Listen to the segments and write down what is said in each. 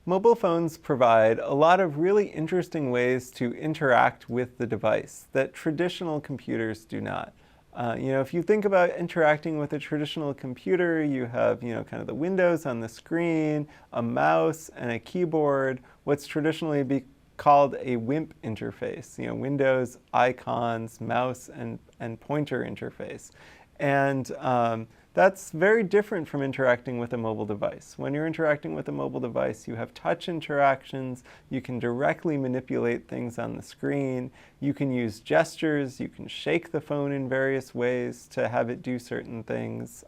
Mobile phones provide a lot of really interesting ways to interact with the device that traditional computers do not. If you think about interacting with a traditional computer, you have, kind of the windows on the screen, a mouse, and a keyboard, what's traditionally called a WIMP interface, windows, icons, mouse, and pointer interface. And that's very different from interacting with a mobile device. When you're interacting with a mobile device, you have touch interactions, you can directly manipulate things on the screen, you can use gestures, you can shake the phone in various ways to have it do certain things.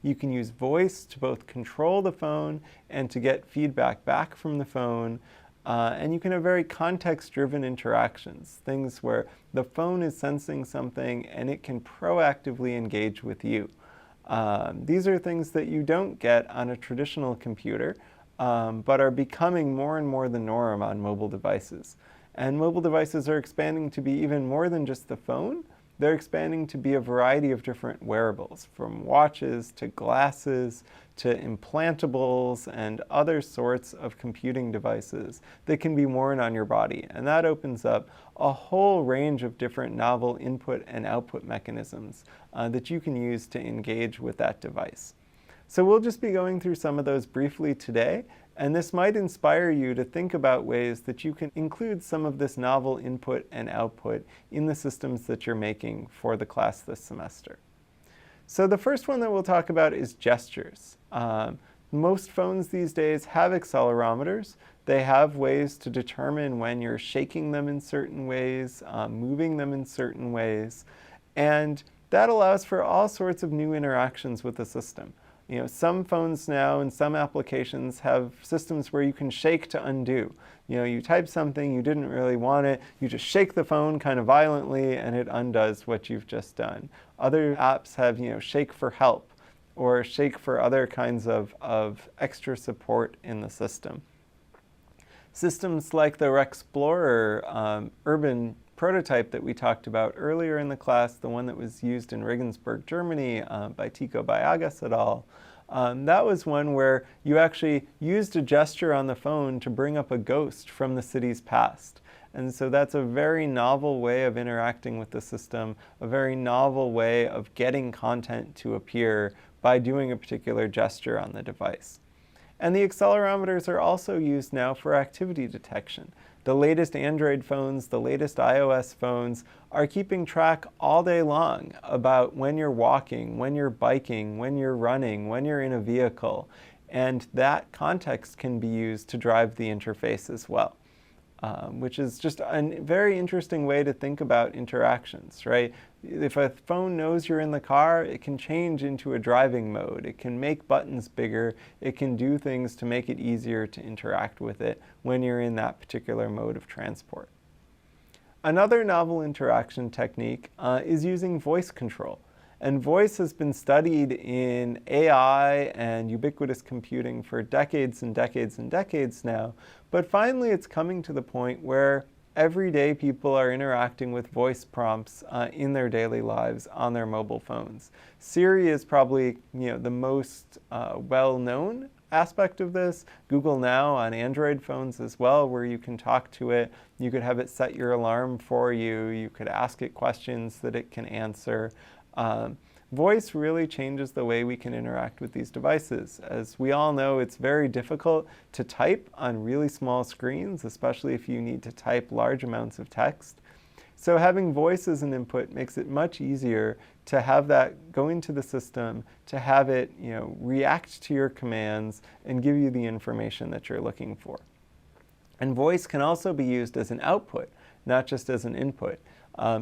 You can use voice to both control the phone and to get feedback back from the phone. And you can have very context-driven interactions, things where the phone is sensing something and it can proactively engage with you. These are things that you don't get on a traditional computer, but are becoming more and more the norm on mobile devices. And mobile devices are expanding to be even more than just the phone. They're expanding to be a variety of different wearables, from watches to glasses to implantables and other sorts of computing devices that can be worn on your body. And that opens up a whole range of different novel input and output mechanisms that you can use to engage with that device. So we'll just be going through some of those briefly today, and this might inspire you to think about ways that you can include some of this novel input and output in the systems that you're making for the class this semester. So the first one that we'll talk about is gestures. Most phones these days have accelerometers. They have ways to determine when you're shaking them in certain ways, moving them in certain ways, and that allows for all sorts of new interactions with the system. Some phones now and some applications have systems where you can shake to undo. You type something, you didn't really want it, you just shake the phone kind of violently and it undoes what you've just done. Other apps have, shake for help or shake for other kinds of extra support in the system. Systems like the Rexplorer urban prototype that we talked about earlier in the class, the one that was used in Regensburg, Germany by Tycho Biagas et al., that was one where you actually used a gesture on the phone to bring up a ghost from the city's past. And so that's a very novel way of interacting with the system, a very novel way of getting content to appear by doing a particular gesture on the device. And the accelerometers are also used now for activity detection. The latest Android phones, the latest iOS phones are keeping track all day long about when you're walking, when you're biking, when you're running, when you're in a vehicle. And that context can be used to drive the interface as well, which is just a very interesting way to think about interactions, right? If a phone knows you're in the car, it can change into a driving mode. It can make buttons bigger. It can do things to make it easier to interact with it when you're in that particular mode of transport. Another novel interaction technique is using voice control. And voice has been studied in AI and ubiquitous computing for decades and decades and decades now, but finally it's coming to the point where everyday people are interacting with voice prompts in their daily lives on their mobile phones. Siri is probably the most well-known aspect of this. Google Now on Android phones as well, where you can talk to it. You could have it set your alarm for you. You could ask it questions that it can answer. Voice really changes the way we can interact with these devices. As we all know, it's very difficult to type on really small screens, especially if you need to type large amounts of text. So having voice as an input makes it much easier to have that go into the system, to have it react to your commands and give you the information that you're looking for. And voice can also be used as an output, not just as an input.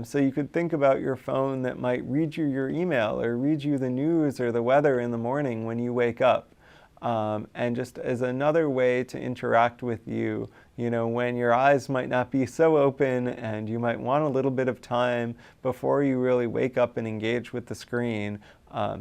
So you could think about your phone that might read you your email or read you the news or the weather in the morning when you wake up. And just as another way to interact with you, when your eyes might not be so open and you might want a little bit of time before you really wake up and engage with the screen,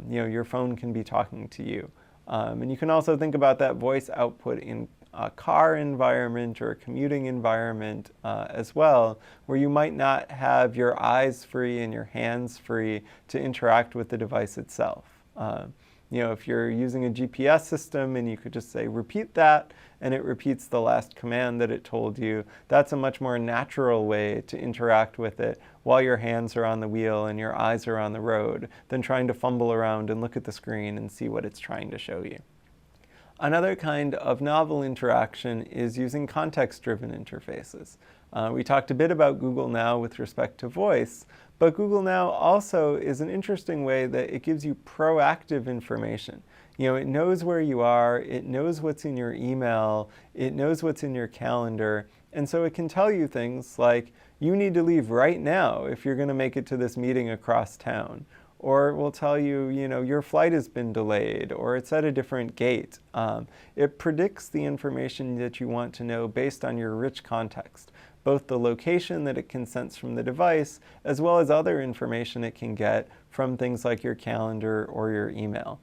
your phone can be talking to you. And you can also think about that voice output in a car environment or a commuting environment as well, where you might not have your eyes free and your hands free to interact with the device itself. If you're using a GPS system and you could just say, repeat that, and it repeats the last command that it told you, that's a much more natural way to interact with it while your hands are on the wheel and your eyes are on the road than trying to fumble around and look at the screen and see what it's trying to show you. Another kind of novel interaction is using context-driven interfaces. We talked a bit about Google Now with respect to voice, but Google Now also is an interesting way that it gives you proactive information. It knows where you are, it knows what's in your email, it knows what's in your calendar, and so it can tell you things like, you need to leave right now if you're going to make it to this meeting across town. Or it will tell you, your flight has been delayed, or it's at a different gate. It predicts the information that you want to know based on your rich context, both the location that it can sense from the device, as well as other information it can get from things like your calendar or your email.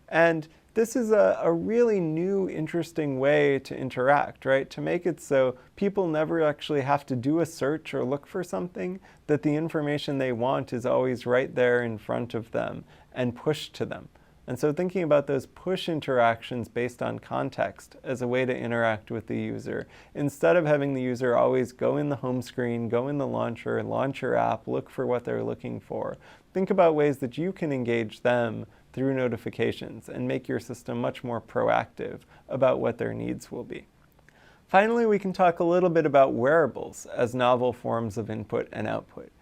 And this is a really new, interesting way to interact, right? To make it so people never actually have to do a search or look for something, that the information they want is always right there in front of them and pushed to them. And so thinking about those push interactions based on context as a way to interact with the user, instead of having the user always go in the home screen, go in the launcher, launch your app, look for what they're looking for, think about ways that you can engage them through notifications and make your system much more proactive about what their needs will be. Finally, we can talk a little bit about wearables as novel forms of input and output.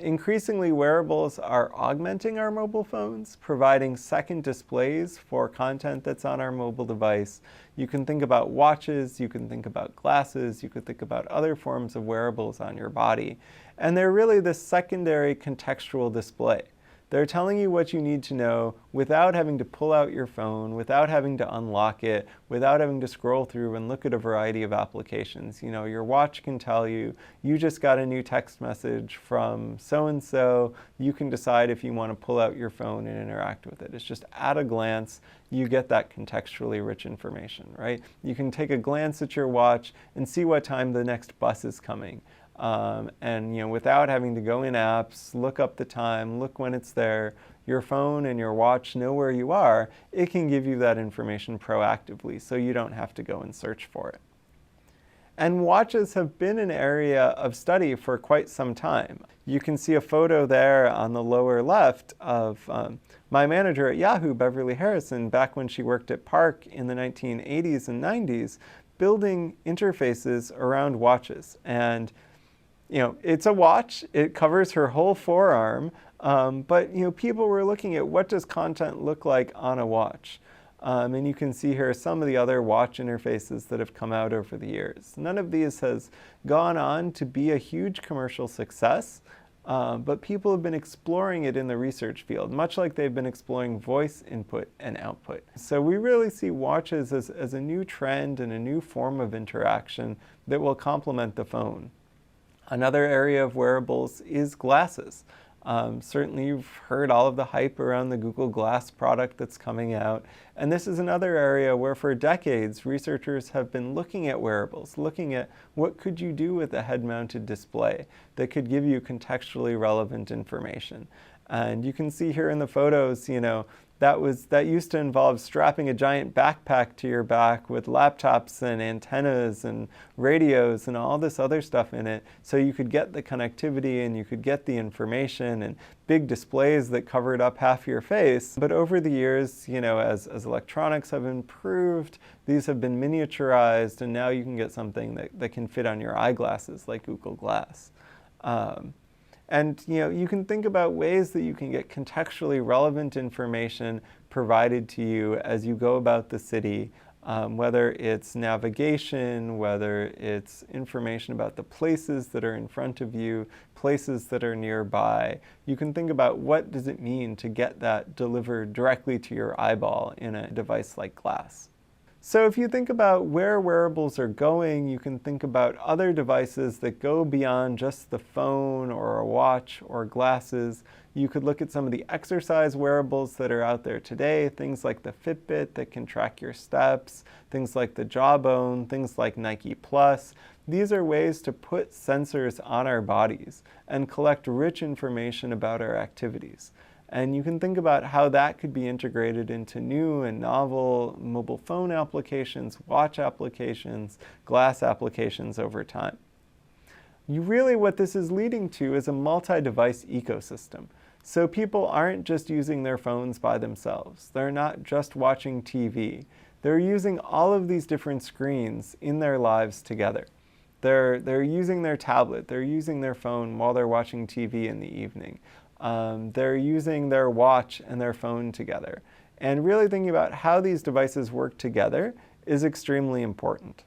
Increasingly, wearables are augmenting our mobile phones, providing second displays for content that's on our mobile device. You can think about watches, you can think about glasses, you could think about other forms of wearables on your body. And they're really this secondary contextual display. They're telling you what you need to know without having to pull out your phone, without having to unlock it, without having to scroll through and look at a variety of applications. Your watch can tell you, you just got a new text message from so-and-so. You can decide if you want to pull out your phone and interact with it. It's just at a glance, you get that contextually rich information, right? You can take a glance at your watch and see what time the next bus is coming. Without having to go in apps, look up the time, look when it's there, your phone and your watch know where you are, it can give you that information proactively so you don't have to go and search for it. And watches have been an area of study for quite some time. You can see a photo there on the lower left of my manager at Yahoo, Beverly Harrison, back when she worked at Park in the 1980s and 90s, building interfaces around watches. And it's a watch, it covers her whole forearm, but people were looking at what does content look like on a watch. And you can see here some of the other watch interfaces that have come out over the years. None of these has gone on to be a huge commercial success, but people have been exploring it in the research field, much like they've been exploring voice input and output. So we really see watches as a new trend and a new form of interaction that will complement the phone. Another area of wearables is glasses. Certainly you've heard all of the hype around the Google Glass product that's coming out. And this is another area where for decades researchers have been looking at wearables, looking at what could you do with a head-mounted display that could give you contextually relevant information. And you can see here in the photos, that used to involve strapping a giant backpack to your back with laptops and antennas and radios and all this other stuff in it, so you could get the connectivity and you could get the information and big displays that covered up half your face. But over the years, as electronics have improved, these have been miniaturized, and now you can get something that can fit on your eyeglasses like Google Glass. And you can think about ways that you can get contextually relevant information provided to you as you go about the city, whether it's navigation, whether it's information about the places that are in front of you, places that are nearby. You can think about what does it mean to get that delivered directly to your eyeball in a device like glass. So if you think about where wearables are going, you can think about other devices that go beyond just the phone or a watch or glasses. You could look at some of the exercise wearables that are out there today, things like the Fitbit that can track your steps, things like the Jawbone, things like Nike Plus. These are ways to put sensors on our bodies and collect rich information about our activities. And you can think about how that could be integrated into new and novel mobile phone applications, watch applications, glass applications over time. What this is leading to is a multi-device ecosystem. So people aren't just using their phones by themselves. They're not just watching TV. They're using all of these different screens in their lives together. They're using their tablet, they're using their phone while they're watching TV in the evening. They're using their watch and their phone together. And really thinking about how these devices work together is extremely important.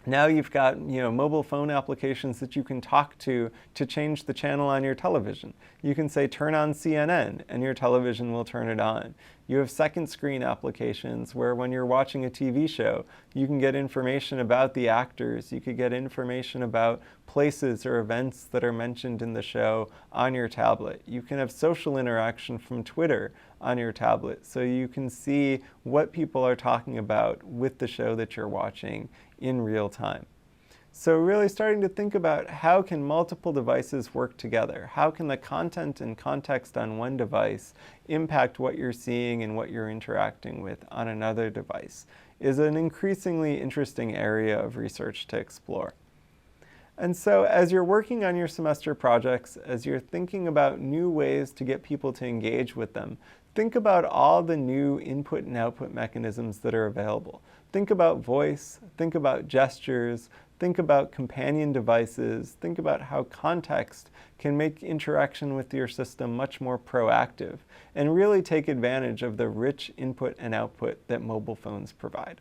Now you've got mobile phone applications that you can talk to change the channel on your television. You can say turn on CNN and your television will turn it on. You have second screen applications where when you're watching a TV show, you can get information about the actors. You could get information about places or events that are mentioned in the show on your tablet. You can have social interaction from Twitter on your tablet, so you can see what people are talking about with the show that you're watching in real time. So really starting to think about how can multiple devices work together? How can the content and context on one device impact what you're seeing and what you're interacting with on another device is an increasingly interesting area of research to explore. And so as you're working on your semester projects, as you're thinking about new ways to get people to engage with them, think about all the new input and output mechanisms that are available. Think about voice, think about gestures, think about companion devices, think about how context can make interaction with your system much more proactive, and really take advantage of the rich input and output that mobile phones provide.